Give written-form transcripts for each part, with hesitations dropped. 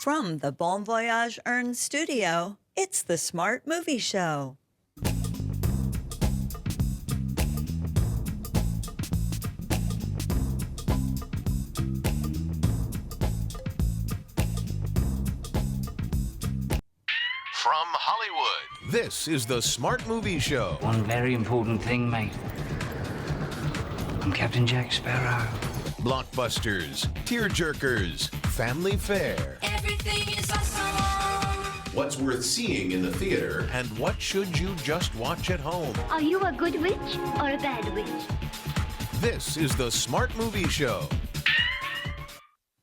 From the Bon Voyage Earn studio, it's the Smart Movie Show. From Hollywood, this is the Smart Movie Show. One very important thing, mate. I'm Captain Jack Sparrow. Blockbusters, tearjerkers, family fare. Everything is awesome. What's worth seeing in the theater, and what should you just watch at home? Are you a good witch or a bad witch? This is the Smart Movie Show.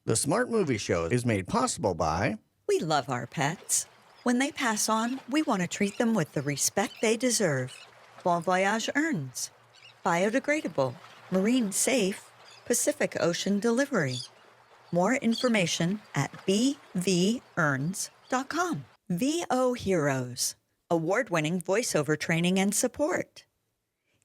The Smart Movie Show is made possible by... We love our pets. When they pass on, we want to treat them with the respect they deserve. Bon Voyage Earns. Biodegradable. Marine safe. Pacific Ocean Delivery. More information at bvearns.com. VO Heroes. Award-winning voiceover training and support.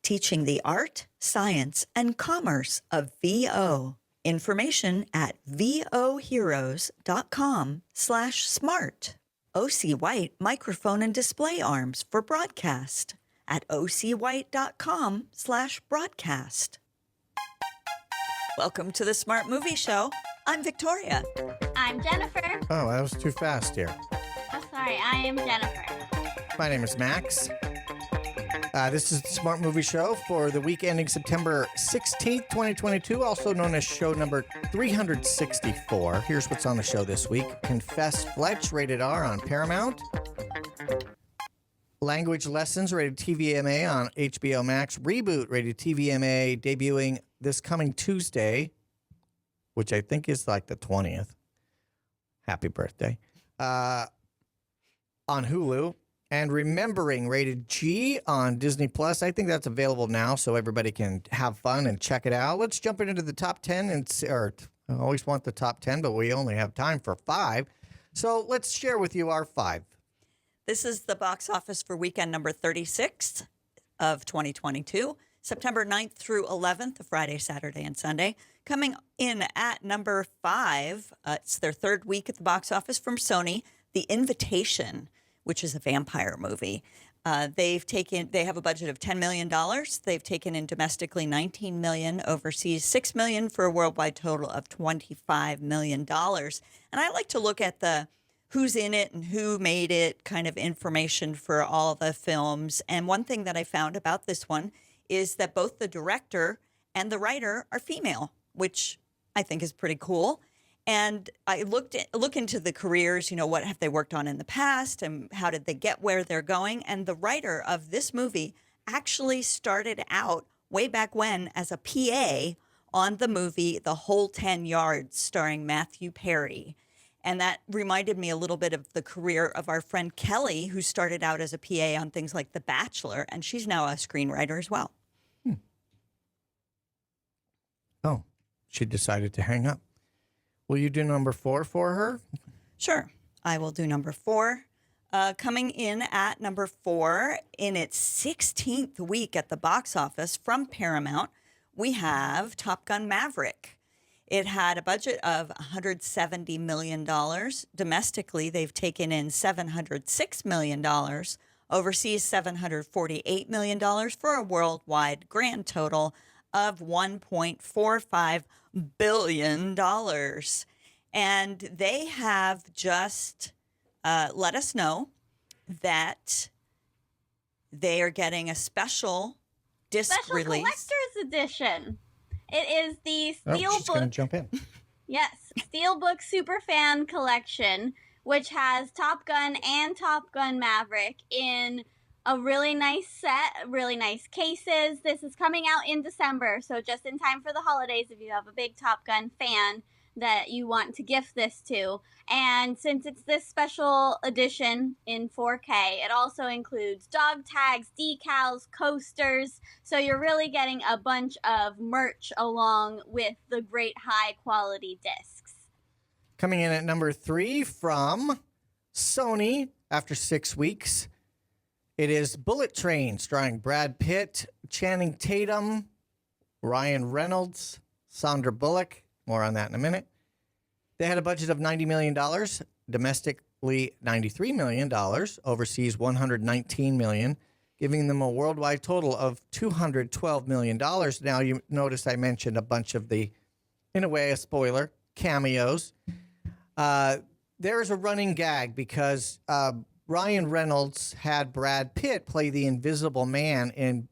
Teaching the art, science, and commerce of VO. Information at voheroes.com/smart. OC White microphone and display arms for broadcast at ocwhite.com/broadcast. Welcome to the Smart Movie Show. I'm Victoria. I'm Jennifer. Oh, that was too fast here. Oh, sorry, I am Jennifer. My name is Max. This is the Smart Movie Show for the week ending September 16th, 2022, also known as show number 364. Here's what's on the show this week. Confess Fletch, rated R on Paramount. Language Lessons, rated TVMA on HBO Max. Reboot, rated TVMA, debuting this coming Tuesday, which I think is like the 20th. Happy birthday. On Hulu. And Remembering, rated G on Disney Plus. I think that's available now, so everybody can have fun and check it out. Let's jump into the top 10. I always want the top 10, but we only have time for 5. So let's share with you our 5. This is the box office for weekend number 36 of 2022, September 9th through 11th, Friday, Saturday, and Sunday. Coming in at number 5, it's their third week at the box office from Sony, The Invitation, which is a vampire movie. They have a budget of $10 million. They've taken in domestically $19 million, overseas $6 million, for a worldwide total of $25 million. And I like to look at the who's in it and who made it kind of information for all the films. And one thing that I found about this one is that both the director and the writer are female, which I think is pretty cool. And I look into the careers, what have they worked on in the past and how did they get where they're going? And the writer of this movie actually started out way back when as a PA on the movie The Whole 10 Yards, starring Matthew Perry. And that reminded me a little bit of the career of our friend Kelly, who started out as a PA on things like The Bachelor, and she's now a screenwriter as well. Oh, she decided to hang up. Will you do number 4 for her? Sure. I will do number 4. Coming in at number 4 in its 16th week at the box office from Paramount, we have Top Gun Maverick. It had a budget of $170 million. Domestically, they've taken in $706 million. Overseas, $748 million for a worldwide grand total of $1.45 billion. And they have just let us know that they are getting a special disc release. Collector's edition. It is the She's going to Steelbook. jump in. Yes, Steelbook Superfan Collection, which has Top Gun and Top Gun Maverick in a really nice set, really nice cases. This is coming out in December, so just in time for the holidays if you have a big Top Gun fan that you want to gift this to. And since it's this special edition in 4K, it also includes dog tags, decals, coasters. So you're really getting a bunch of merch along with the great high quality discs. Coming in at number 3 from Sony after 6 weeks, it is Bullet Train, starring Brad Pitt, Channing Tatum, Ryan Reynolds, Sandra Bullock. More on that in a minute. They had a budget of $90 million. domestically $93 million, overseas $119 million, giving them a worldwide total of $212 million. Now, you notice I mentioned a bunch of the, in a way, a spoiler, cameos. There is a running gag because Ryan Reynolds had Brad Pitt play the Invisible Man in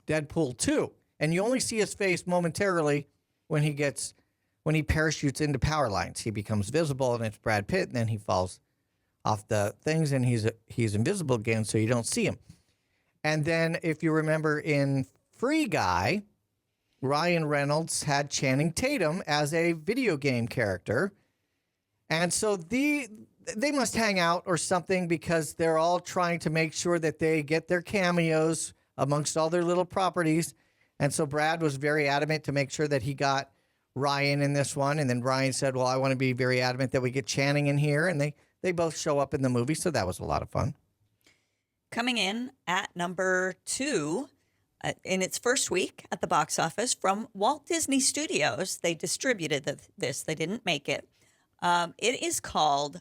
Deadpool 2. And you only see his face momentarily when he parachutes into power lines. He becomes visible, and it's Brad Pitt, and then he falls off the things, and he's invisible again, so you don't see him. And then, if you remember in Free Guy, Ryan Reynolds had Channing Tatum as a video game character. And so they must hang out or something because they're all trying to make sure that they get their cameos amongst all their little properties. And so Brad was very adamant to make sure that he got Ryan in this one. And then Ryan said, well, I want to be very adamant that we get Channing in here. And they both show up in the movie. So that was a lot of fun. Coming in at number 2 in its first week at the box office from Walt Disney Studios. They distributed this. They didn't make it. It is called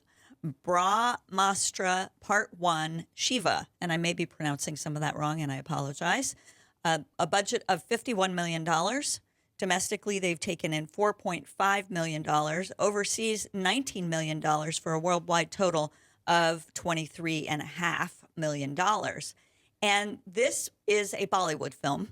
Brahmastra Part 1 Shiva. And I may be pronouncing some of that wrong, and I apologize. A budget of $51 million. Domestically, they've taken in $4.5 million. Overseas, $19 million for a worldwide total of $23.5 million. And this is a Bollywood film,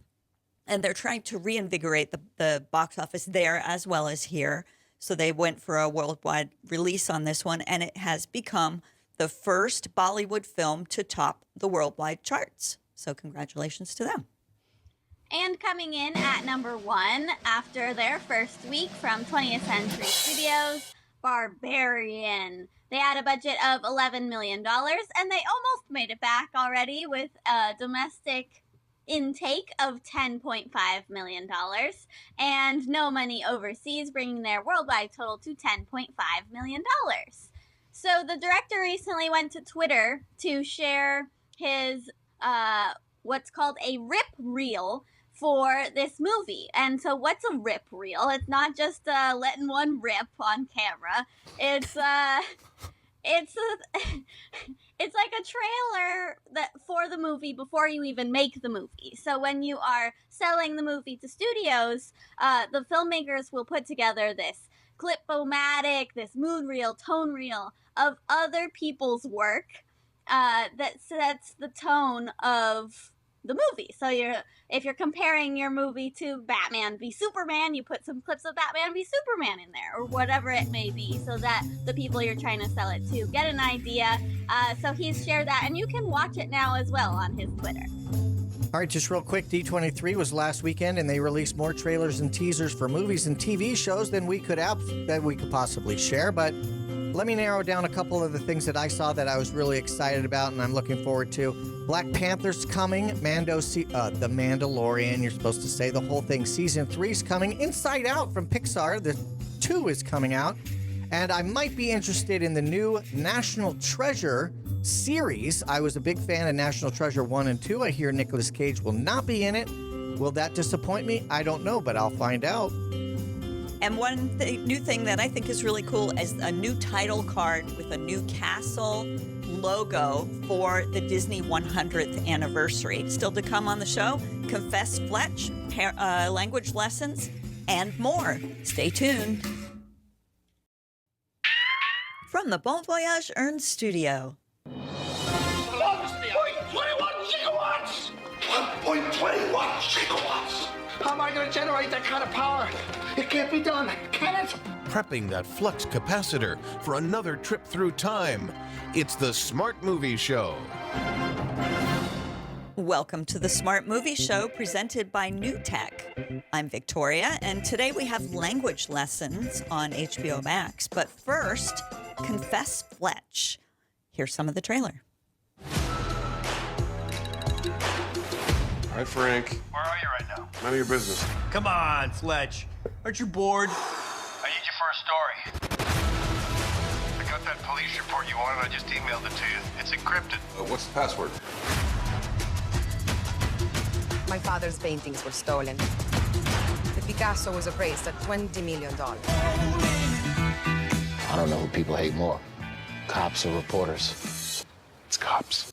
and they're trying to reinvigorate the box office there as well as here. So they went for a worldwide release on this one, and it has become the first Bollywood film to top the worldwide charts. So congratulations to them. And coming in at number 1 after their first week from 20th Century Studios, Barbarian. They had a budget of $11 million, and they almost made it back already with a domestic intake of $10.5 million and no money overseas, bringing their worldwide total to $10.5 million. So the director recently went to Twitter to share his what's called a rip reel for this movie. And so what's a rip reel? It's not just letting one rip on camera. It's it's like a trailer for the movie before you even make the movie. So when you are selling the movie to studios, the filmmakers will put together this clip-o-matic, this mood reel, tone reel of other people's work that sets the tone of the movie. So if you're comparing your movie to Batman v Superman, you put some clips of Batman v Superman in there, or whatever it may be, so that the people you're trying to sell it to get an idea. So he's shared that, and you can watch it now as well on his Twitter. All right, just real quick, D23 was last weekend, and they released more trailers and teasers for movies and TV shows than we could possibly share. But let me narrow down a couple of the things that I saw that I was really excited about and I'm looking forward to. Black Panther's coming. The Mandalorian, you're supposed to say the whole thing. Season 3 is coming. Inside Out from Pixar, the 2 is coming out. And I might be interested in the new National Treasure series. I was a big fan of National Treasure 1 and 2. I hear Nicolas Cage will not be in it. Will that disappoint me? I don't know, but I'll find out. And one new thing that I think is really cool is a new title card with a new castle logo for the Disney 100th anniversary. Still to come on the show, Confess Fletch, language lessons, and more. Stay tuned. From the Bon Voyage Earn Studio. 1.21 gigawatts! 1.21 gigawatts! How am I going to generate that kind of power? It can't be done, can it? Prepping that flux capacitor for another trip through time. It's the Smart Movie Show. Welcome to the Smart Movie Show presented by New Tech. I'm Victoria, and today we have language lessons on HBO Max. But first, Confess Fletch. Here's some of the trailer. Hi, Frank. Where are you right now? None of your business. Come on, Fletch. Aren't you bored? I need you for a story. I got that police report you wanted. I just emailed it to you. It's encrypted. What's the password? My father's paintings were stolen. The Picasso was appraised at $20 million. don't know who people hate more, cops or reporters. It's cops.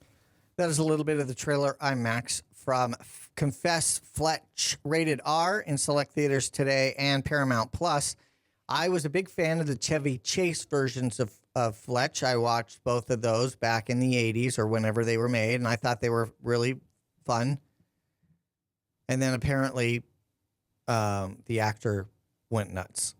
That is a little bit of the trailer IMAX from Confess Fletch, rated R in select theaters today and Paramount Plus. I was a big fan of the Chevy Chase versions of Fletch. I watched both of those back in the 80s or whenever they were made, and I thought they were really fun. And then apparently the actor went nuts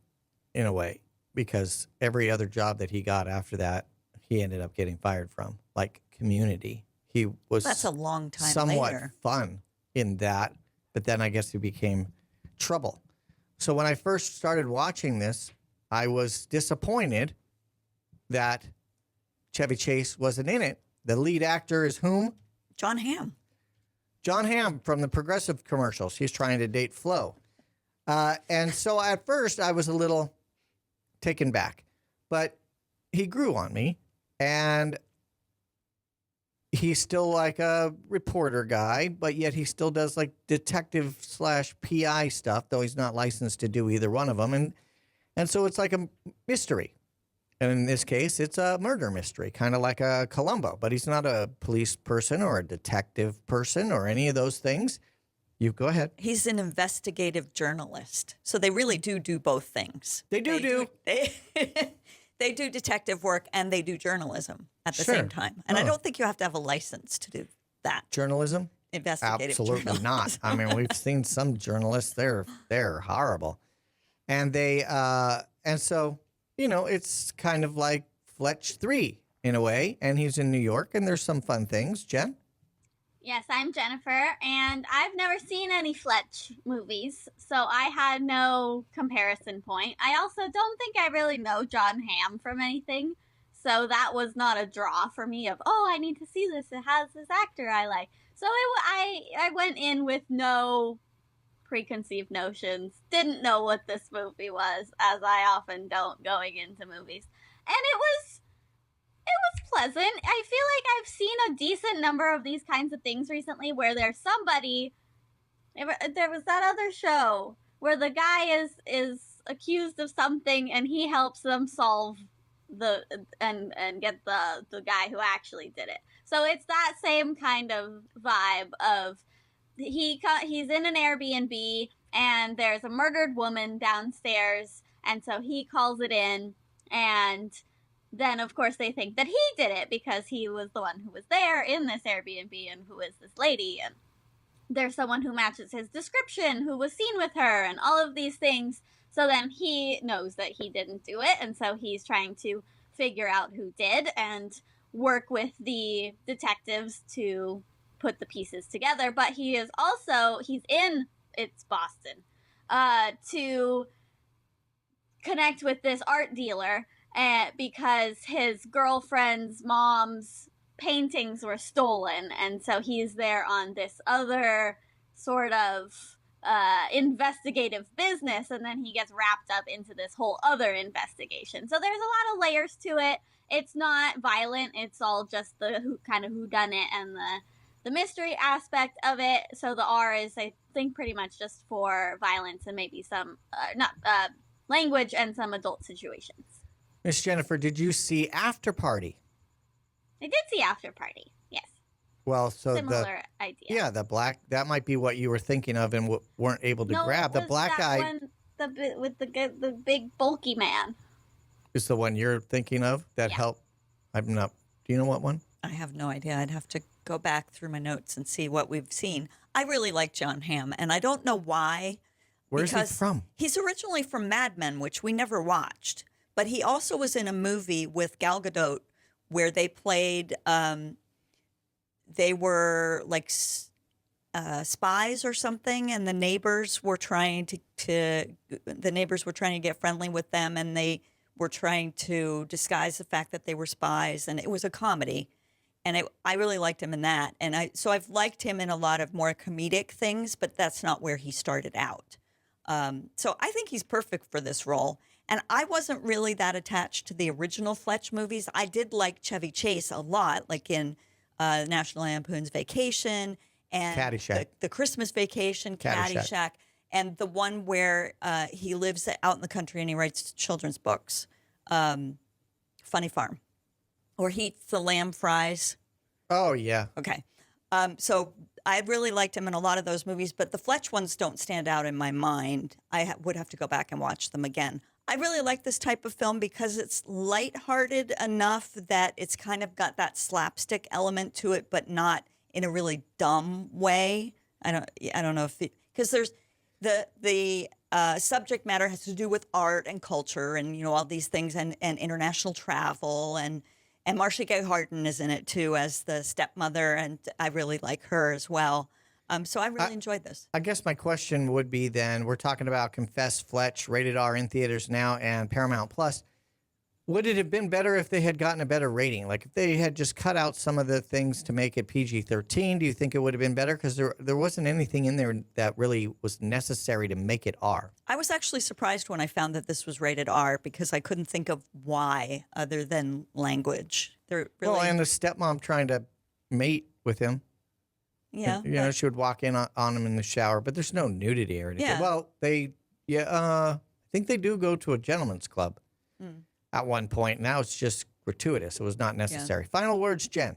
in a way because every other job that he got after that, he ended up getting fired from, like Community. He was That's a long time somewhat later. fun in that, but then I guess he became trouble. So when I first started watching this, I was disappointed that Chevy Chase wasn't in it. The lead actor is whom? John Hamm. John Hamm from the Progressive commercials. He's trying to date Flo. And so at first I was a little taken back, but he grew on me, and he's still like a reporter guy, but yet he still does like detective / PI stuff, though he's not licensed to do either one of them. And so it's like a mystery. And in this case, it's a murder mystery, kind of like a Columbo, but he's not a police person or a detective person or any of those things. You go ahead. He's an investigative journalist. So they really do both things. They do. They do detective work and they do journalism at the Sure. same time. And I Oh. don't think you have to have a license to do that. Journalism? Investigative Absolutely journalism. not. I mean, we've seen some journalists, they're horrible. And and so, you know, it's kind of like Fletch 3 in a way, and he's in New York, and there's some fun things. Jen? Yes, I'm Jennifer, and I've never seen any Fletch movies, so I had no comparison point. I also don't think I really know John Hamm from anything, so that was not a draw for me of, oh, I need to see this. It has this actor I like. So I went in with no preconceived notions, didn't know what this movie was, as I often don't going into movies. And it was pleasant. I feel like I've seen a decent number of these kinds of things recently where there's somebody. There was that other show where the guy is accused of something and he helps them solve and get the guy who actually did it. So it's that same kind of vibe of he's in an Airbnb and there's a murdered woman downstairs, and so he calls it in, and then of course they think that he did it because he was the one who was there in this Airbnb and who is this lady, and there's someone who matches his description who was seen with her and all of these things. So then he knows that he didn't do it, and so he's trying to figure out who did and work with the detectives to put the pieces together. But he's in Boston to connect with this art dealer because his girlfriend's mom's paintings were stolen, and so he's there on this other sort of investigative business, and then he gets wrapped up into this whole other investigation. So there's a lot of layers to it. It's not violent. It's all just the whodunit and the mystery aspect of it. So the R is, I think, pretty much just for violence and maybe some language and some adult situations. Miss Jennifer, did you see After Party? I did see After Party. Yes. Well, so Similar idea. Yeah, the black, that might be what you were thinking of and weren't able to grab. The black guy one, with the big bulky man. is the one you're thinking of that helped. I'm not. Do you know what one? I have no idea. I'd have to go back through my notes and see what we've seen. I really like John Hamm, and I don't know why. Where's he from? He's originally from Mad Men, which we never watched. But he also was in a movie with Gal Gadot where they played, they were like spies or something, and the neighbors were trying to get friendly with them, and they were trying to disguise the fact that they were spies, and it was a comedy. And I really liked him in that. And so I've liked him in a lot of more comedic things, but that's not where he started out. So I think he's perfect for this role. And I wasn't really that attached to the original Fletch movies. I did like Chevy Chase a lot, like in National Lampoon's Vacation and Caddyshack. The Christmas Vacation, Caddyshack, and the one where he lives out in the country and he writes children's books. Funny Farm, or He Eats the Lamb Fries. Oh, yeah. Okay. So I really liked him in a lot of those movies, but the Fletch ones don't stand out in my mind. I would have to go back and watch them again. I really like this type of film because it's lighthearted enough that it's kind of got that slapstick element to it, but not in a really dumb way. I don't know if because there's the subject matter has to do with art and culture and all these things and international travel and Marcia Gay Harden is in it too as the stepmother, and I really like her as well. So I really enjoyed this. I guess my question would be then, we're talking about Confess Fletch, rated R in theaters now and Paramount Plus. Would it have been better if they had gotten a better rating? Like if they had just cut out some of the things to make it PG-13, do you think it would have been better? Because there wasn't anything in there that really was necessary to make it R. I was actually surprised when I found that this was rated R because I couldn't think of why other than language. Well, and the stepmom trying to mate with him. Yeah. She would walk in on him in the shower, but there's no nudity or anything. Yeah. Well, I think they do go to a gentleman's club at one point. Now it's just gratuitous. It was not necessary. Yeah. Final words, Jen.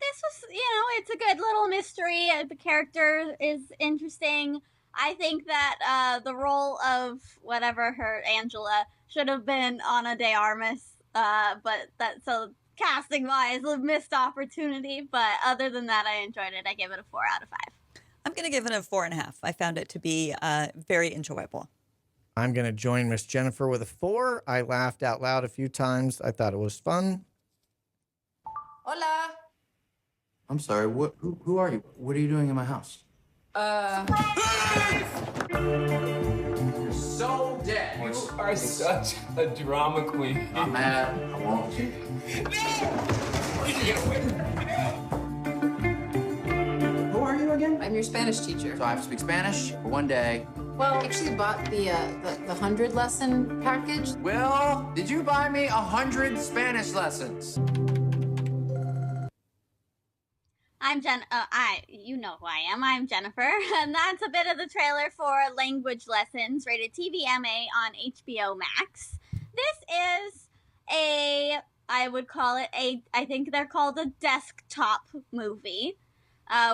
This was, it's a good little mystery. The character is interesting. I think that the role of whatever her Angela should have been Ana de Armas, so casting wise, a missed opportunity. But other than that, I enjoyed it. I give it a 4 out of 5. I'm going to give it a 4.5. I found it to be very enjoyable. I'm going to join Miss Jennifer with a 4. I laughed out loud a few times. I thought it was fun. Hola. I'm sorry, who are you? What are you doing in my house? You're so dead. You are such a drama queen. I'm mad. I won't. Who are you again? I'm your Spanish teacher. So I have to speak Spanish for one day. Well, I actually bought the 100 lesson package. Will, did you buy me 100 Spanish lessons? I'm you know who I am. I'm Jennifer, and that's a bit of the trailer for Language Lessons, rated TVMA on HBO Max. This is I would call it I think they're called a desktop movie,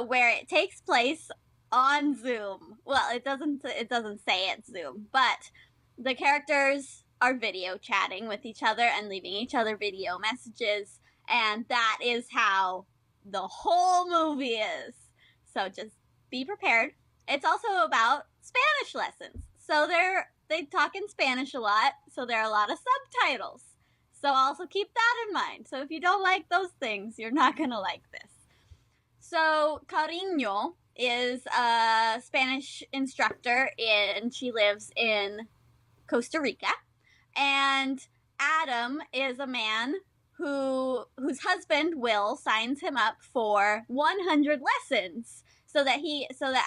where it takes place on Zoom. Well, it doesn't say it's Zoom, but the characters are video chatting with each other and leaving each other video messages, and that is how the whole movie is. So just be prepared. It's also about Spanish lessons. So they talk in Spanish a lot, so there are a lot of subtitles. So also keep that in mind. So if you don't like those things, you're not going to like this. So Cariño is a Spanish instructor and she lives in Costa Rica. And Adam is a man whose husband Will signs him up for 100 lessons so that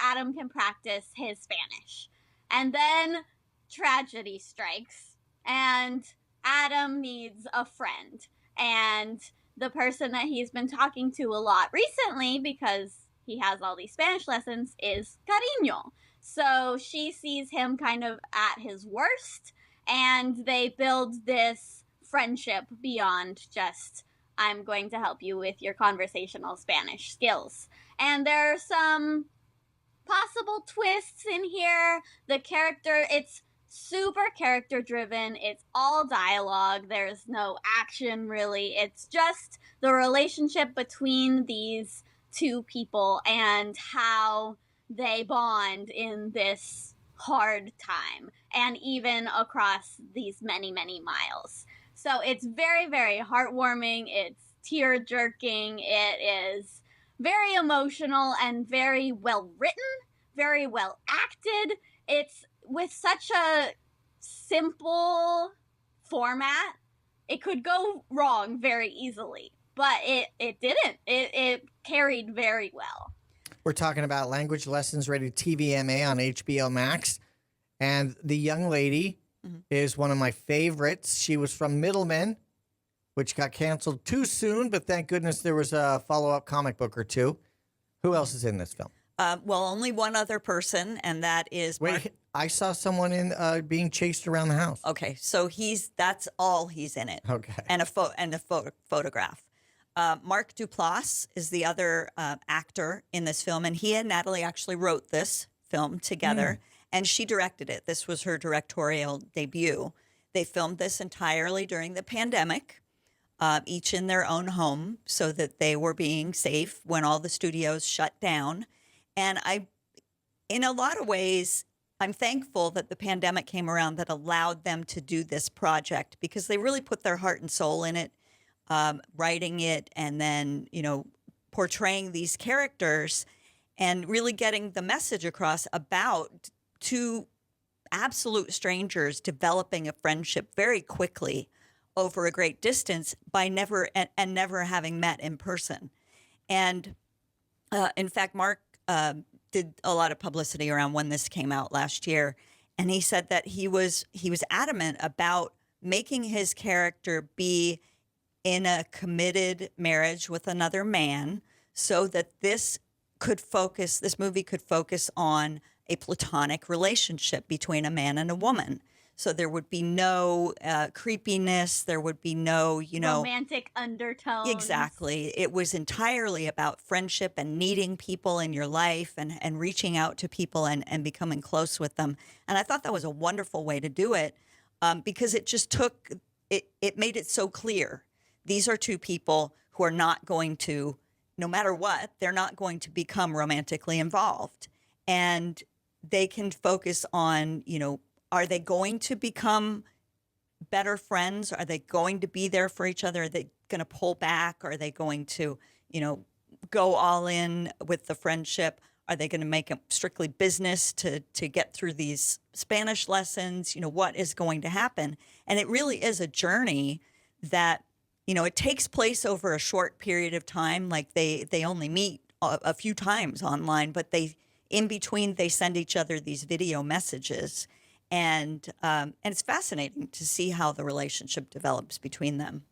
Adam can practice his Spanish. And then tragedy strikes and Adam needs a friend. And the person that he's been talking to a lot recently, because he has all these Spanish lessons, is Cariño. So she sees him kind of at his worst, and they build this friendship beyond just, I'm going to help you with your conversational Spanish skills. And there are some possible twists in here. The character, it's super character driven. It's all dialogue. There's no action really. It's just the relationship between these two people and how they bond in this hard time and even across these many, many miles. So it's very, very heartwarming. It's tear-jerking. It is very emotional and very well written, very well acted. It's with such a simple format, it could go wrong very easily, but it didn't. It carried very well. We're talking about Language Lessons, rated TVMA on HBO Max. And the young lady is one of my favorites. She was from Middlemen, which got canceled too soon, but thank goodness there was a follow-up comic book or two. Who else is in this film? Well, only one other person, and that is Mark. Wait, I saw someone in being chased around the house. Okay, so that's all he's in it. Okay. And a photograph. Mark Duplass is the other actor in this film, and he and Natalie actually wrote this film together, and she directed it. This was her directorial debut. They filmed this entirely during the pandemic, each in their own home, so that they were being safe when all the studios shut down. And in a lot of ways, I'm thankful that the pandemic came around that allowed them to do this project, because they really put their heart and soul in it, writing it and then, portraying these characters and really getting the message across about two absolute strangers developing a friendship very quickly over a great distance by never having met in person. And in fact, Mark did a lot of publicity around when this came out last year, and he said that he was adamant about making his character be in a committed marriage with another man, so that this movie could focus on a platonic relationship between a man and a woman. So there would be no creepiness. There would be no, romantic undertones. Exactly. It was entirely about friendship and needing people in your life and reaching out to people and becoming close with them. And I thought that was a wonderful way to do it, because it just it made it so clear. These are two people who are not going to, no matter what, they're not going to become romantically involved. And they can focus on, are they going to become better friends? Are they going to be there for each other? Are they going to pull back? Are they going to, go all in with the friendship? Are they going to make it strictly business to get through these Spanish lessons? What is going to happen? And it really is a journey that, it takes place over a short period of time. Like they only meet a few times online, but in between they send each other these video messages. And it's fascinating to see how the relationship develops between them.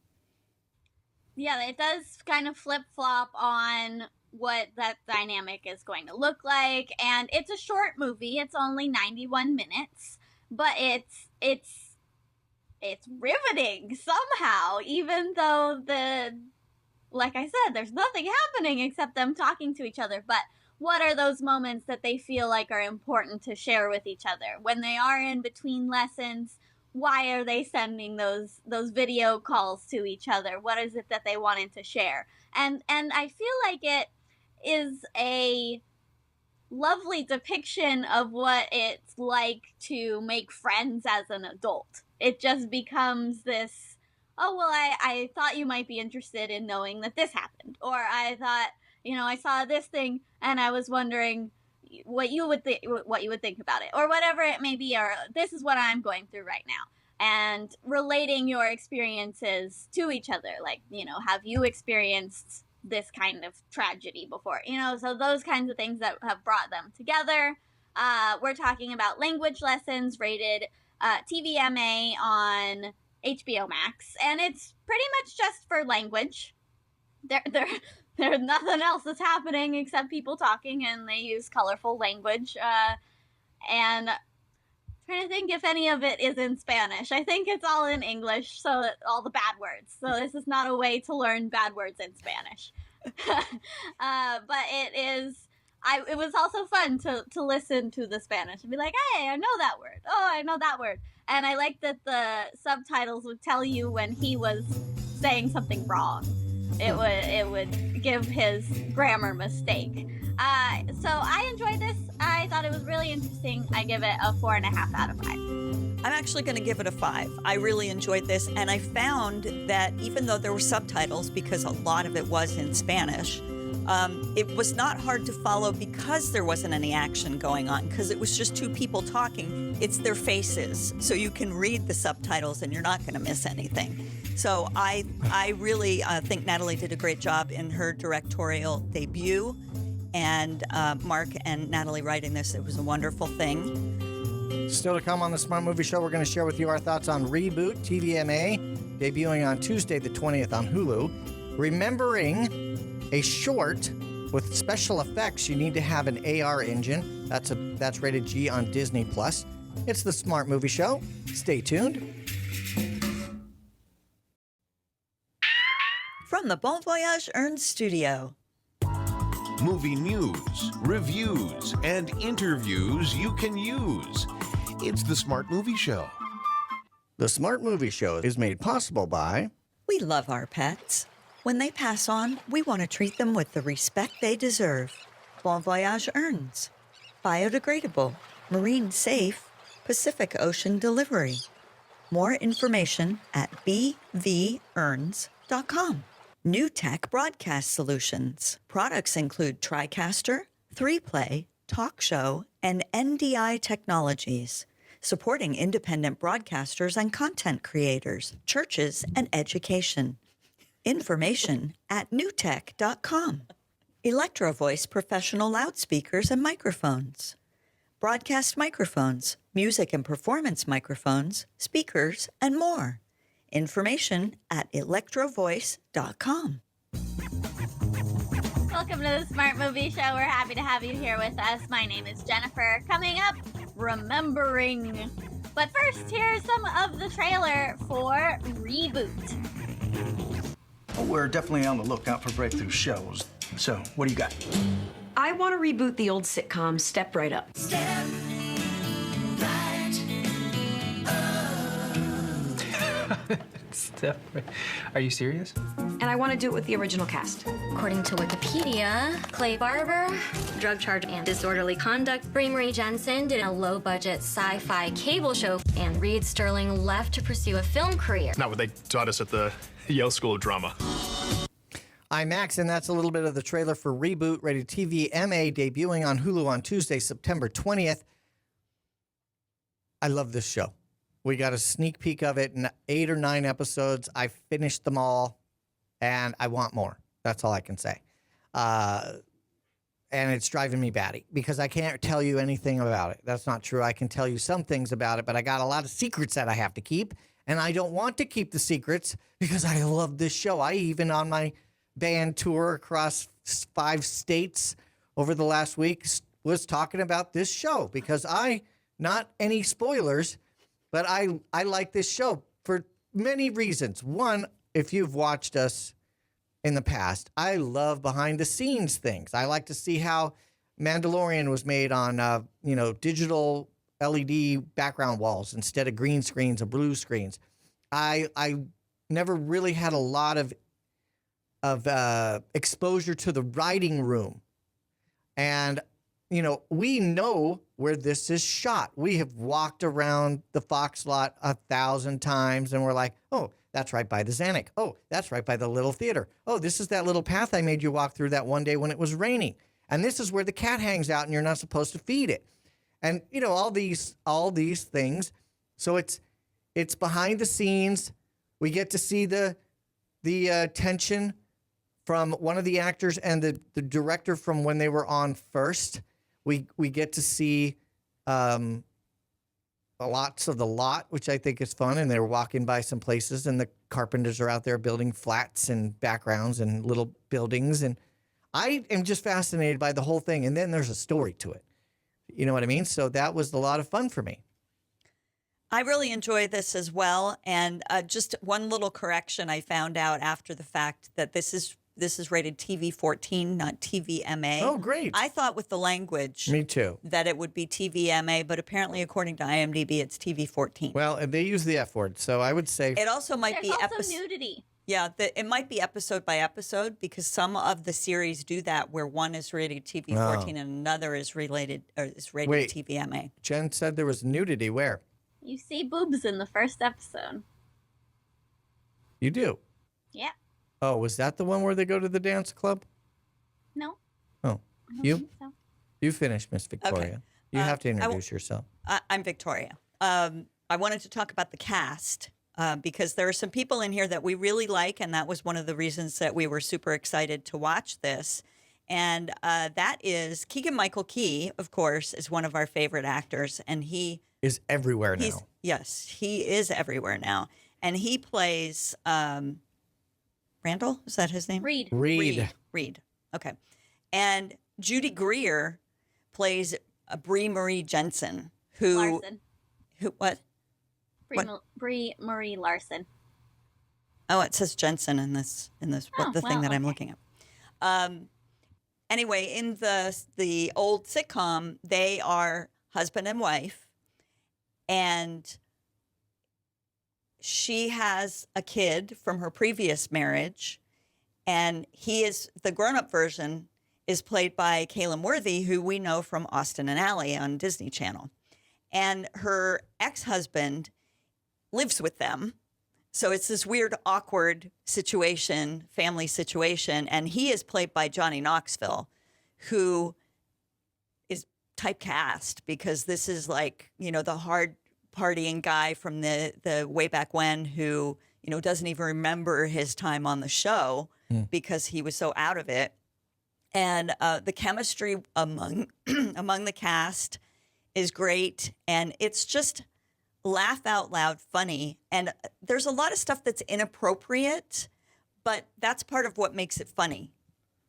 Yeah, it does kind of flip-flop on what that dynamic is going to look like. And it's a short movie. It's only 91 minutes. But it's riveting somehow, even though like I said, there's nothing happening except them talking to each other. But what are those moments that they feel like are important to share with each other? When they are in between lessons, why are they sending those video calls to each other? What is it that they wanted to share? And I feel like it is a lovely depiction of what it's like to make friends as an adult. It just becomes this, oh, well, I thought you might be interested in knowing that this happened. Or I thought, I saw this thing and I was wondering what you would think about it, or whatever it may be, or this is what I'm going through right now. And relating your experiences to each other. Like, have you experienced this kind of tragedy before? So those kinds of things that have brought them together. We're talking about language lessons, rated TVMA on HBO Max, and it's pretty much just for language. There's nothing else that's happening except people talking, and they use colorful language. And I'm trying to think if any of it is in Spanish. I think it's all in English, so all the bad words. So this is not a way to learn bad words in Spanish. But it is. It was also fun to listen to the Spanish and be like, hey, I know that word. Oh, I know that word. And I like that the subtitles would tell you when he was saying something wrong. It would give his grammar mistake. So I enjoyed this. I thought it was really interesting. I give it a 4.5 out of 5. I'm actually going to give it a 5. I really enjoyed this, and I found that even though there were subtitles, because a lot of it was in Spanish, it was not hard to follow because there wasn't any action going on, because it was just two people talking. It's their faces, so you can read the subtitles and you're not going to miss anything. So I really think Natalie did a great job in her directorial debut, and Mark and Natalie writing this, it was a wonderful thing. Still to come on the Smart Movie Show, we're going to share with you our thoughts on Reboot, TVMA, debuting on Tuesday the 20th on Hulu. Remembering a short with special effects, you need to have an AR engine. That's rated G on Disney+. It's the Smart Movie Show. Stay tuned. From the Bon Voyage Ernst studio. Movie news, reviews, and interviews you can use. It's the Smart Movie Show. The Smart Movie Show is made possible by... We love our pets. When they pass on, we want to treat them with the respect they deserve. Bon Voyage Ernst. Biodegradable, marine safe, Pacific Ocean delivery. More information at bverns.com. New Tech Broadcast Solutions. Products include TriCaster, 3Play, TalkShow, and NDI Technologies, supporting independent broadcasters and content creators, churches, and education. Information at newtech.com. Electro Voice professional loudspeakers and microphones. Broadcast microphones, music and performance microphones, speakers, and more. Information at electrovoice.com. Welcome to the Smart Movie Show. We're happy to have you here with us. My name is Jennifer. Coming up, remembering. But first, here's some of the trailer for Reboot. We're definitely on the lookout for breakthrough shows. So, what do you got? I want to reboot the old sitcom Step Right Up. Step right. Are you serious? And I want to do it with the original cast. According to Wikipedia, Clay Barber, drug charge and disorderly conduct. Brie Marie Jensen did a low-budget sci-fi cable show, and Reed Sterling left to pursue a film career. Not what they taught us at the Yale School of Drama. I'm Max, and that's a little bit of the trailer for Reboot, rated TV MA, debuting on Hulu on Tuesday, September 20th. I love this show. We got a sneak peek of it in 8 or 9 episodes. I finished them all, and I want more. That's all I can say. And it's driving me batty because I can't tell you anything about it. That's not true. I can tell you some things about it, but I got a lot of secrets that I have to keep, and I don't want to keep the secrets because I love this show. I even, on my band tour across 5 states over the last week, was talking about this show because not any spoilers, but I like this show for many reasons. One, if you've watched us in the past, I love behind the scenes things. I like to see how Mandalorian was made on, digital LED background walls instead of green screens or blue screens. I never really had a lot of exposure to the writing room. And, we know where this is shot. We have walked around the Fox lot 1,000 times, and we're like, oh, that's right by the Zanuck. Oh, that's right by the little theater. Oh, this is that little path I made you walk through that one day when it was raining. And this is where the cat hangs out, and you're not supposed to feed it. And, all these things. So it's behind the scenes. We get to see the tension from one of the actors and the director from when they were on first. We get to see lots of the lot, which I think is fun. And they're walking by some places, and the carpenters are out there building flats and backgrounds and little buildings. And I am just fascinated by the whole thing. And then there's a story to it. You know what I mean? So that was a lot of fun for me. I really enjoy this as well. And just one little correction I found out after the fact that this is rated TV 14, not TVMA. Oh, great. I thought with the language. Me too. That it would be TVMA, but apparently, according to IMDb, it's TV 14. Well, they use the F word, so I would say. It also might be also nudity. Yeah, it might be episode by episode because some of the series do that where one is rated TV 14 and another is rated TVMA. Jen said there was nudity. Where? You see boobs in the first episode. You do? Yeah. Oh, was that the one where they go to the dance club? No. Oh, I don't think so. You finished, Miss Victoria. Okay. You have to introduce yourself. I'm Victoria. I wanted to talk about the cast because there are some people in here that we really like, and that was one of the reasons that we were super excited to watch this. And that is Keegan-Michael Key, of course, is one of our favorite actors, and he is everywhere now. Yes, he is everywhere now, and he plays Randall. Is that his name? Reed. Reed. Okay, and Judy Greer plays Brie Marie Jensen, who Larson. Who? What? Brie Marie Larson. Oh, it says Jensen in this the thing that I'm looking at. Anyway, in the old sitcom, they are husband and wife, and she has a kid from her previous marriage, and the grown-up version is played by Caleb Worthy, who we know from Austin and Ally on Disney Channel. And her ex-husband lives with them. So it's this weird, awkward situation, family situation. And he is played by Johnny Knoxville, who is typecast because this is like, the hard partying guy from the way back when who, doesn't even remember his time on the show because he was so out of it. And the chemistry among the cast is great. And it's just laugh out loud funny. And there's a lot of stuff that's inappropriate, but that's part of what makes it funny,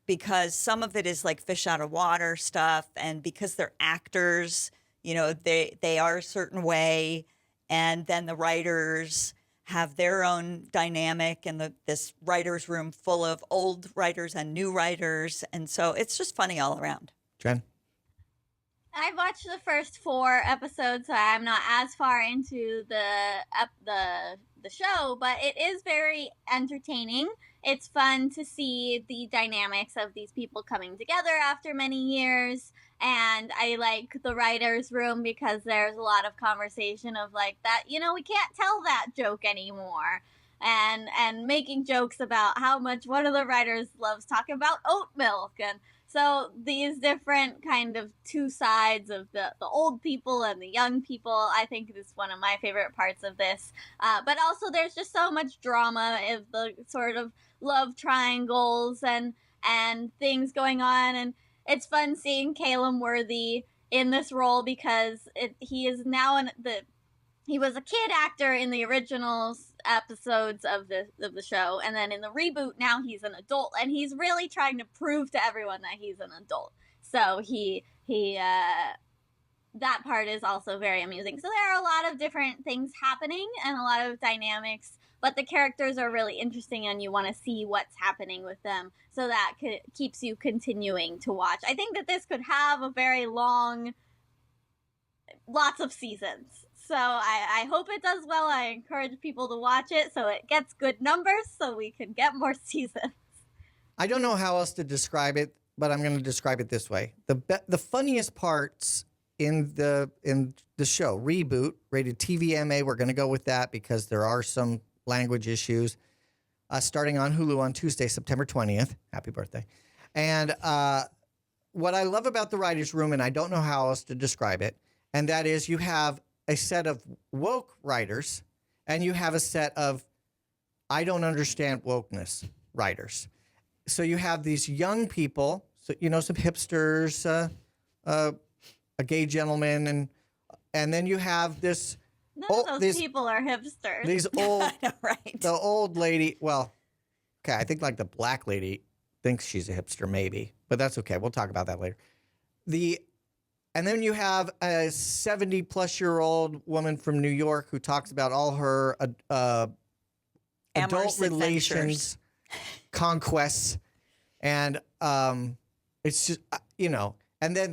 because some of it is like fish out of water stuff. And because they're actors, they are a certain way. And then the writers have their own dynamic, and this writer's room full of old writers and new writers. And so it's just funny all around. Jen? I've watched the first 4 episodes, so I'm not as far into the show, but it is very entertaining. It's fun to see the dynamics of these people coming together after many years, and I like the writer's room because there's a lot of conversation of like that, we can't tell that joke anymore. And making jokes about how much one of the writers loves talking about oat milk. And so these different kind of two sides of the old people and the young people, I think is one of my favorite parts of this. But also there's just so much drama of the sort of love triangles and things going on. And it's fun seeing Caleb Worthy in this role because he is now he was a kid actor in the original episodes of the show, and then in the reboot now he's an adult, and he's really trying to prove to everyone that he's an adult. So he that part is also very amusing. So there are a lot of different things happening and a lot of dynamics, but the characters are really interesting, and you want to see what's happening with them. So that keeps you continuing to watch. I think that this could have a very long, lots of seasons. So I hope it does well. I encourage people to watch it so it gets good numbers so we can get more seasons. I don't know how else to describe it, but I'm going to describe it this way. The funniest parts in the show, Reboot, rated TVMA, we're going to go with that because there are some language issues, starting on Hulu on Tuesday, September 20th. Happy birthday. And what I love about the writer's room, and I don't know how else to describe it, and that is you have a set of woke writers, and you have a set of I don't understand wokeness writers. So you have these young people, so some hipsters, a gay gentleman, and then you have this. None of those people are hipsters. These old, I know, right? The old lady. Well, okay, I think like the black lady thinks she's a hipster, maybe, but that's okay. We'll talk about that later. And then you have a 70-plus-year-old woman from New York who talks about all her adult relations, conquests, and it's just, and then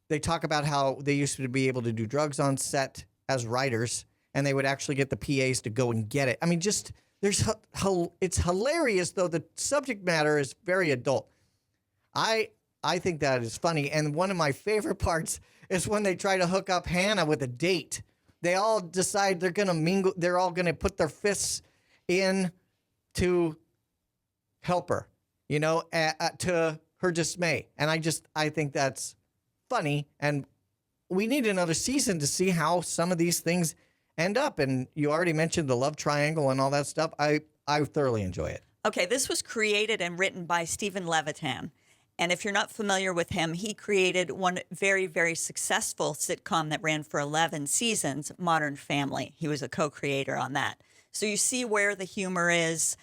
they talk about how they used to be able to do drugs on set as writers, and they would actually get the PAs to go and get it. I mean, just, it's hilarious, though the subject matter is very adult. I think that is funny. And one of my favorite parts is when they try to hook up Hannah with a date. They all decide they're going to mingle. They're all going to put their fists in to help her, to her dismay. And I think that's funny. And we need another season to see how some of these things end up. And you already mentioned the love triangle and all that stuff. I thoroughly enjoy it. Okay, this was created and written by Stephen Levitan. And if you're not familiar with him, he created one very, very successful sitcom that ran for 11 seasons, Modern Family. He was a co-creator on that. So you see where the humor is.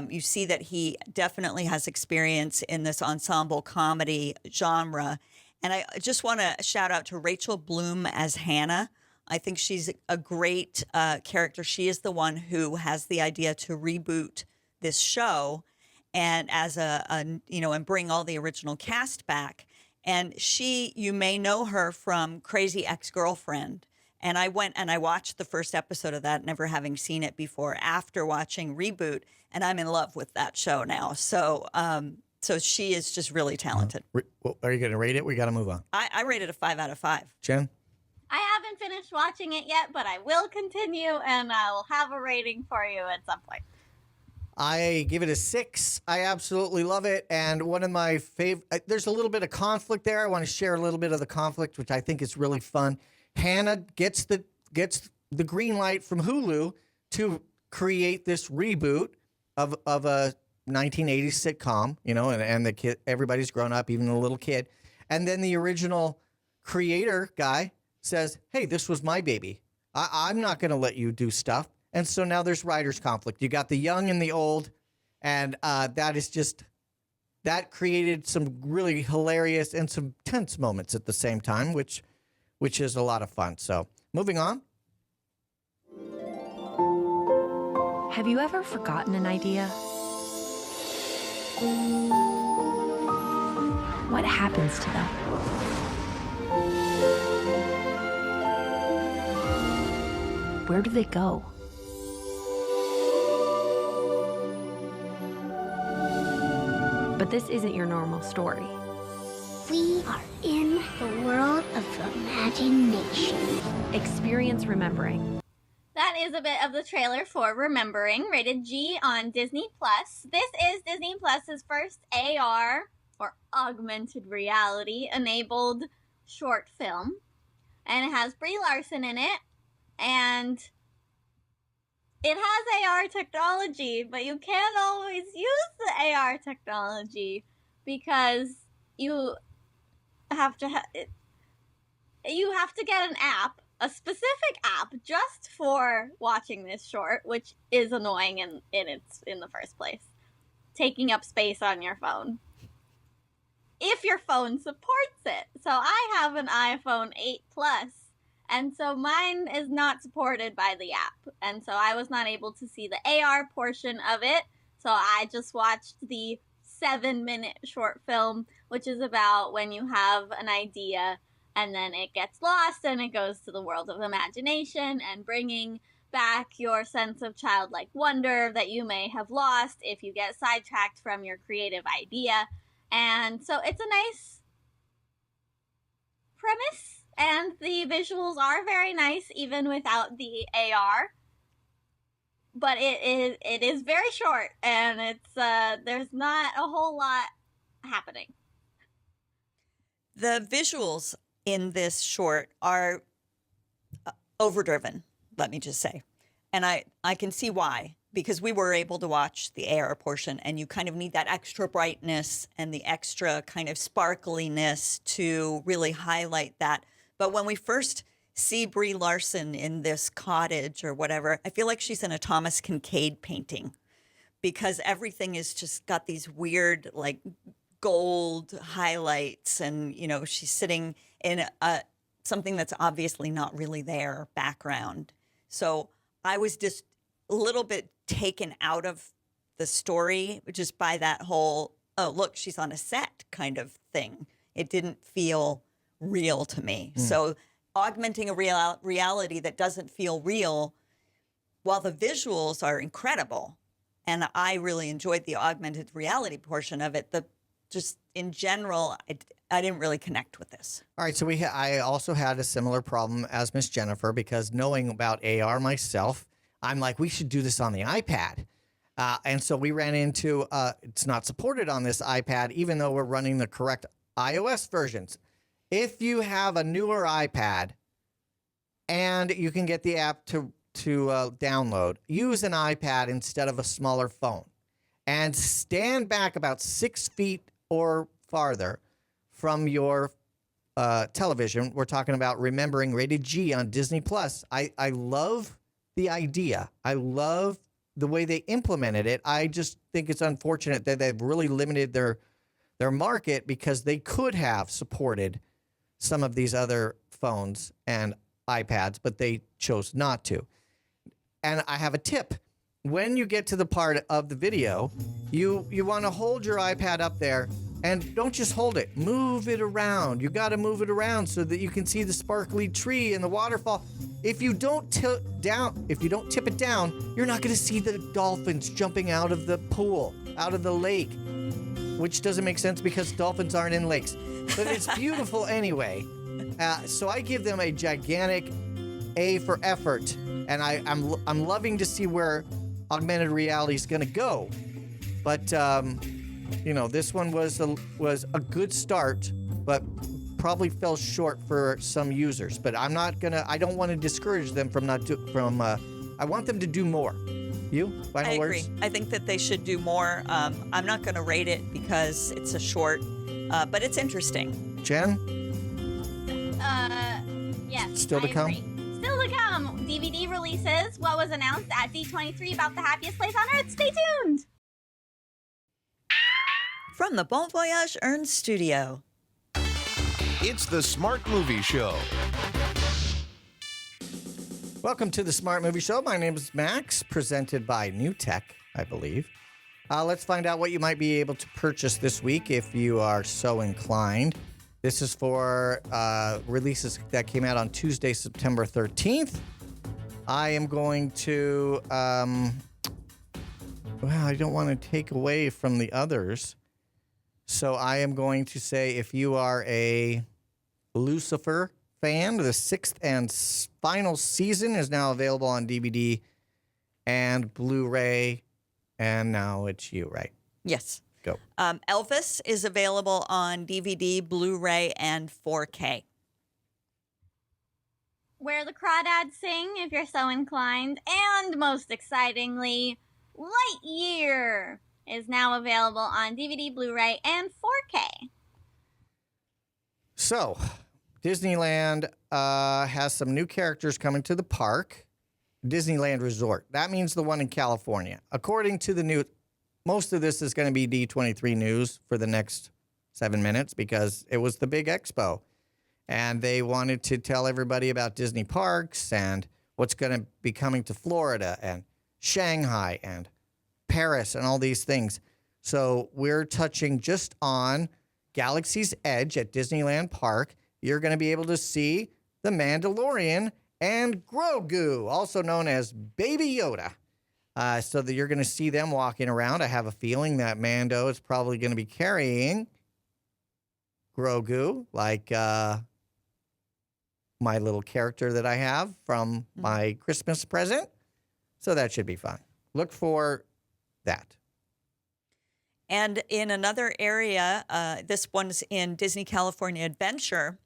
You see that he definitely has experience in this ensemble comedy genre. And I just want to shout out to Rachel Bloom as Hannah. I think she's a great character. She is the one who has the idea to reboot this show, and as and bring all the original cast back. And you may know her from Crazy Ex-Girlfriend. And I went and I watched the first episode of that, never having seen it before, after watching Reboot, and I'm in love with that show now. So she is just really talented. Are you going to rate it? We got to move on. I rated a 5 out of 5. Jen? I haven't finished watching it yet, but I will continue, and I will have a rating for you at some point. I give it a 6. I absolutely love it. And one of my favorite, there's a little bit of conflict there. I want to share a little bit of the conflict, which I think is really fun. Hannah gets the green light from Hulu to create this reboot of a 1980s sitcom, and the kid, everybody's grown up, even the little kid. And then the original creator guy says, hey, this was my baby. I'm not going to let you do stuff. And so now there's writers' conflict. You got the young and the old, and that created some really hilarious and some tense moments at the same time, which is a lot of fun. So moving on. Have you ever forgotten an idea? What happens to them? Where do they go? But this isn't your normal story. We are in the world of imagination. Experience remembering. That is a bit of the trailer for Remembering, rated G on Disney+. This is Disney Plus's first AR, or augmented reality, enabled short film. And it has Brie Larson in it, and it has AR technology, but you can't always use the AR technology because you have to get an app, a specific app, just for watching this short, which is annoying in the first place. Taking up space on your phone. If your phone supports it. So I have an iPhone 8 Plus, and so mine is not supported by the app. And so I was not able to see the AR portion of it. So I just watched the 7-minute short film, which is about when you have an idea and then it gets lost and it goes to the world of imagination and bringing back your sense of childlike wonder that you may have lost if you get sidetracked from your creative idea. And so it's a nice premise, and the visuals are very nice even without the AR. But it is very short, and it's there's not a whole lot happening. The visuals in this short are overdriven, let me just say. And I can see why, because we were able to watch the AR portion, and you kind of need that extra brightness and the extra kind of sparkliness to really highlight that. But when we first see Brie Larson in this cottage or whatever, I feel like she's in a Thomas Kincaid painting, because everything is just got these weird, like, gold highlights, and she's sitting in something that's obviously not really there background. So I was just a little bit taken out of the story just by that whole, oh, look, she's on a set kind of thing. It didn't feel real to me. So augmenting a reality that doesn't feel real, while the visuals are incredible, and I really enjoyed the augmented reality portion of it, just in general, I didn't really connect with this. All right, so I also had a similar problem as Miss Jennifer, because knowing about AR myself, I'm like, we should do this on the iPad. And so we ran into, it's not supported on this iPad, even though we're running the correct iOS versions. If you have a newer iPad and you can get the app to download, use an iPad instead of a smaller phone, and stand back about 6 feet or farther from your television. We're talking about Remembering, rated G on Disney+. I love the idea. I love the way they implemented it. I just think it's unfortunate that they've really limited their market, because they could have supported some of these other phones. And iPads, but they chose not to. And I have a tip. When you get to the part of the video, you want to hold your iPad up there and don't just hold it. Move it around. You got to move it around so that you can see the sparkly tree and the waterfall. If you don't tip it down, you're not going to see the dolphins jumping out of the pool, out of the lake, which doesn't make sense because dolphins aren't in lakes. But it's beautiful anyway. So I give them a gigantic A for effort, and I'm loving to see where augmented reality is going to go. But this one was a good start, but probably fell short for some users. But I don't want to discourage them I want them to do more. You? Final words? I agree. I think that they should do more. I'm not going to rate it because it's a short, but it's interesting. Jen? Yes. Still to come? Agree. Still to come. DVD releases. What was announced at D23 about the happiest place on Earth. Stay tuned. From the Bon Voyage Ernst Studio. It's the Smart Movie Show. Welcome to the Smart Movie Show. My name is Max, presented by New Tech, I believe. Let's find out what you might be able to purchase this week if you are so inclined. This is for releases that came out on Tuesday, September 13th. I am going to, I don't want to take away from the others. So I am going to say if you are a Lucifer fan, the 6th and final season is now available on DVD and Blu-ray. And now it's you, right? Yes. Go. Elvis is available on DVD, Blu-ray, and 4K. Where the Crawdads Sing, if you're so inclined. And most excitingly, Lightyear is now available on DVD, Blu-ray, and 4K. So, Disneyland has some new characters coming to the park. Disneyland Resort. That means the one in California. According to the new, most of this is going to be D23 news for the next 7 minutes because it was the big expo. And they wanted to tell everybody about Disney parks and what's going to be coming to Florida and Shanghai and Paris and all these things. So we're touching just on Galaxy's Edge at Disneyland Park. You're going to be able to see the Mandalorian and Grogu, also known as Baby Yoda. So that you're going to see them walking around. I have a feeling that Mando is probably going to be carrying Grogu, like my little character that I have from my Christmas present. So that should be fun. Look for that. And in another area, this one's in Disney California Adventure,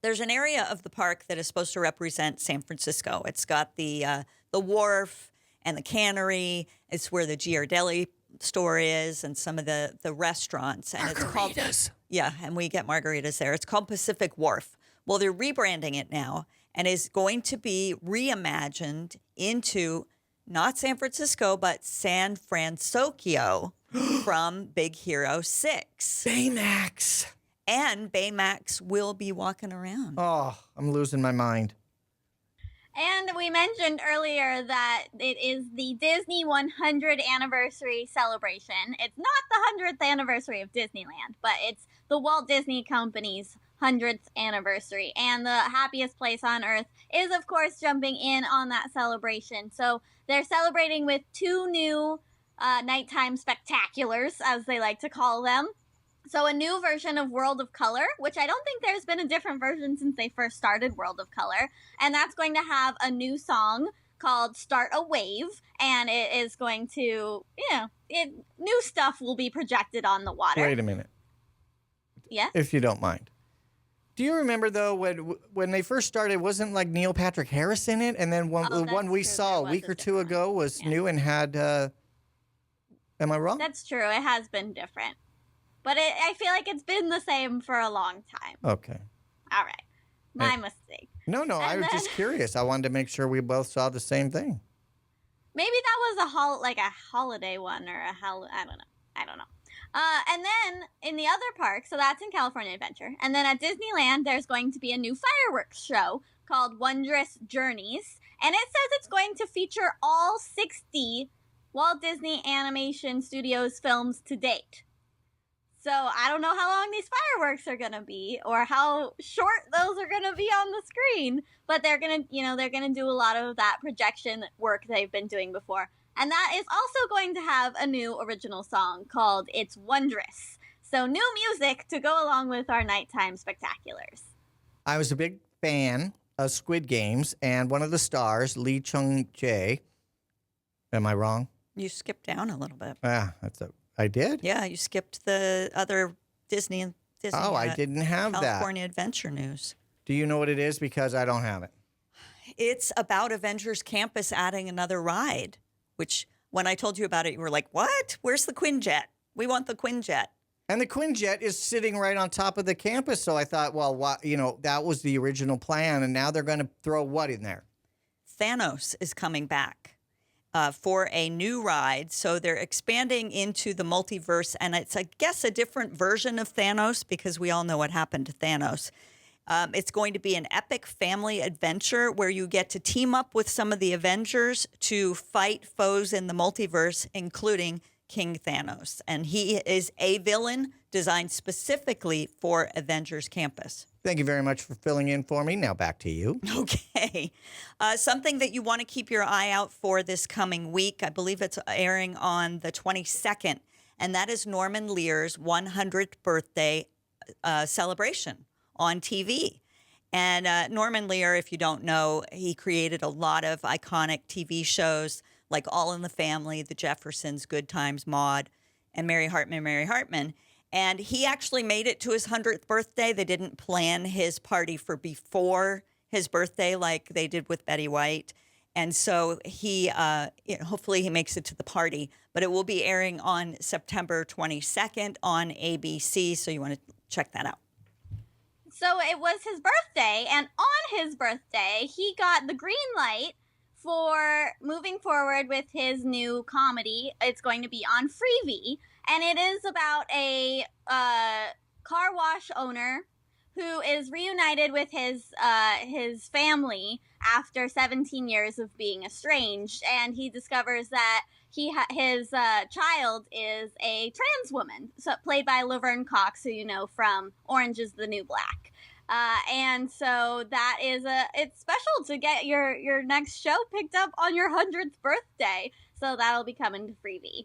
there's an area of the park that is supposed to represent San Francisco. It's got the wharf and the cannery. It's where the Ghirardelli store is and some of the restaurants. And it's called, and we get margaritas there. It's called Pacific Wharf. Well, they're rebranding it now and is going to be reimagined into not San Francisco, but San Francisco from Big Hero 6. Baymax. And Baymax will be walking around. Oh, I'm losing my mind. And we mentioned earlier that it is the Disney 100th anniversary celebration. It's not the 100th anniversary of Disneyland, but it's the Walt Disney Company's 100th anniversary. And the happiest place on Earth is, of course, jumping in on that celebration. So they're celebrating with 2 new nighttime spectaculars, as they like to call them. So a new version of World of Color, which I don't think there's been a different version since they first started World of Color. And that's going to have a new song called Start a Wave. And it is going to, new stuff will be projected on the water. Wait a minute. Yeah? If you don't mind. Do you remember, though, when they first started, wasn't like Neil Patrick Harris in it? And then the one we saw a week or two ago was new and had, am I wrong? That's true. It has been different. But I feel like it's been the same for a long time. Okay. All right. My mistake. No, I was just curious. I wanted to make sure we both saw the same thing. Maybe that was a holiday one or I don't know. And then in the other park, so that's in California Adventure. And then at Disneyland, there's going to be a new fireworks show called Wondrous Journeys. And it says it's going to feature all 60 Walt Disney Animation Studios films to date. So I don't know how long these fireworks are going to be or how short those are going to be on the screen. But they're going to do a lot of that projection work they've been doing before. And that is also going to have a new original song called It's Wondrous. So new music to go along with our nighttime spectaculars. I was a big fan of Squid Games, and one of the stars, Lee Chung-jae. Am I wrong? You skipped down a little bit. I did? Yeah, you skipped the other Disney. Oh, I didn't have that. California Adventure news. Do you know what it is? Because I don't have it. It's about Avengers Campus adding another ride, which when I told you about it, you were like, what? Where's the Quinjet? We want the Quinjet. And the Quinjet is sitting right on top of the campus. So I thought, well, that was the original plan. And now they're going to throw what in there? Thanos is coming back for a new ride. So they're expanding into the multiverse. And it's, I guess, a different version of Thanos because we all know what happened to Thanos. It's going to be an epic family adventure where you get to team up with some of the Avengers to fight foes in the multiverse, including King Thanos. And he is a villain designed specifically for Avengers Campus. Thank you very much for filling in for me. Now back to you. Okay. Something that you want to keep your eye out for this coming week, I believe it's airing on the 22nd, and that is Norman Lear's 100th birthday celebration on TV. And Norman Lear, if you don't know, he created a lot of iconic TV shows like All in the Family, The Jeffersons, Good Times, Maude, and Mary Hartman. And he actually made it to his 100th birthday. They didn't plan his party for before his birthday like they did with Betty White. And so he, hopefully he makes it to the party. But it will be airing on September 22nd on ABC, so you want to check that out. So it was his birthday, and on his birthday, he got the green light for moving forward with his new comedy. It's going to be on Freevee, and it is about a car wash owner who is reunited with his family after 17 years of being estranged, and he discovers that his child is a trans woman, so played by Laverne Cox, who you know from Orange is the New Black. And so that is it's special to get your next show picked up on your 100th birthday. So that'll be coming to Freevee.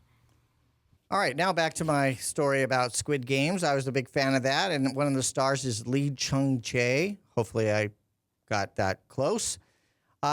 All right, now back to my story about Squid Games. I was a big fan of that, and one of the stars is Lee Chung-jae. Hopefully I got that close.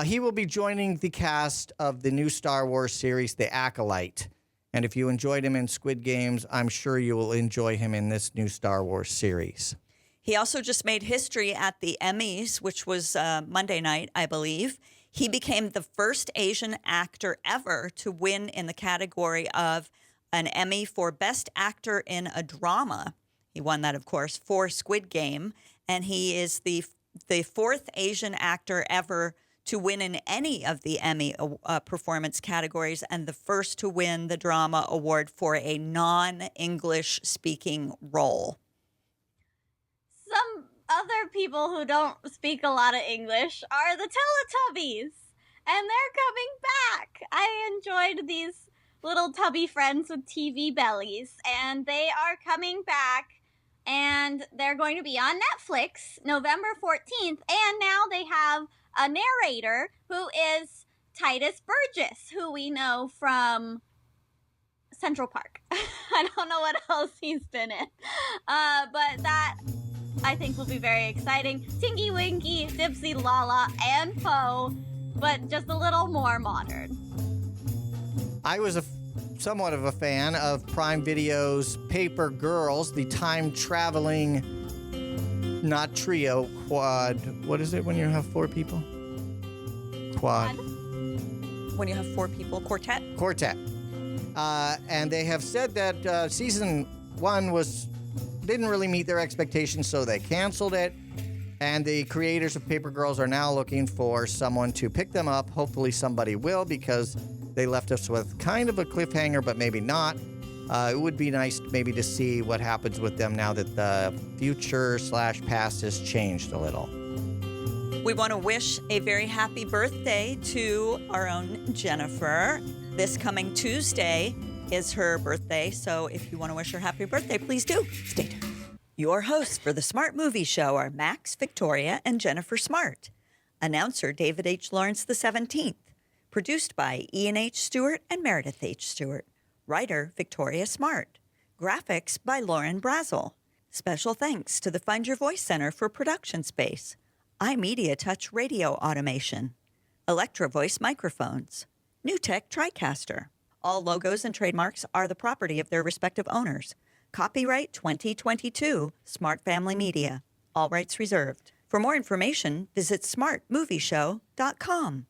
He will be joining the cast of the new Star Wars series, The Acolyte. And if you enjoyed him in Squid Games, I'm sure you will enjoy him in this new Star Wars series. He also just made history at the Emmys, which was Monday night, I believe. He became the first Asian actor ever to win in the category of an Emmy for Best Actor in a Drama. He won that, of course, for Squid Game. And he is the fourth Asian actor ever to win in any of the Emmy performance categories and the first to win the drama award for a non-English speaking role. Some other people who don't speak a lot of English are the Teletubbies, and they're coming back. I enjoyed these little tubby friends with TV bellies, and they are coming back, and they're going to be on Netflix November 14th, and now they have a narrator who is Titus Burgess, who we know from Central Park. I don't know what else he's been in, but that I think will be very exciting. Tinky Winky, Dipsy Lala, and Poe, but just a little more modern. I was somewhat of a fan of Prime Video's Paper Girls, the time-traveling, not trio, quad. What is it when you have four people? Quad. When you have four people, quartet. Quartet. And they have said that season one didn't really meet their expectations, so they canceled it. And the creators of Paper Girls are now looking for someone to pick them up. Hopefully somebody will, because they left us with kind of a cliffhanger, but maybe not. It would be nice maybe to see what happens with them now that the future/past has changed a little. We want to wish a very happy birthday to our own Jennifer. This coming Tuesday is her birthday, so if you want to wish her happy birthday, please do. Stay tuned. Your hosts for the Smart Movie Show are Max, Victoria, and Jennifer Smart. Announcer David H. Lawrence XVII. Produced by Ian H. Stewart and Meredith H. Stewart. Writer Victoria Smart. Graphics by Lauren Brazel. Special thanks to the Find Your Voice Center for production space. iMedia Touch radio automation. Electro Voice microphones. NewTek TriCaster. All logos and trademarks are the property of their respective owners. Copyright 2022, Smart Family Media. All rights reserved. For more information, visit smartmovieshow.com.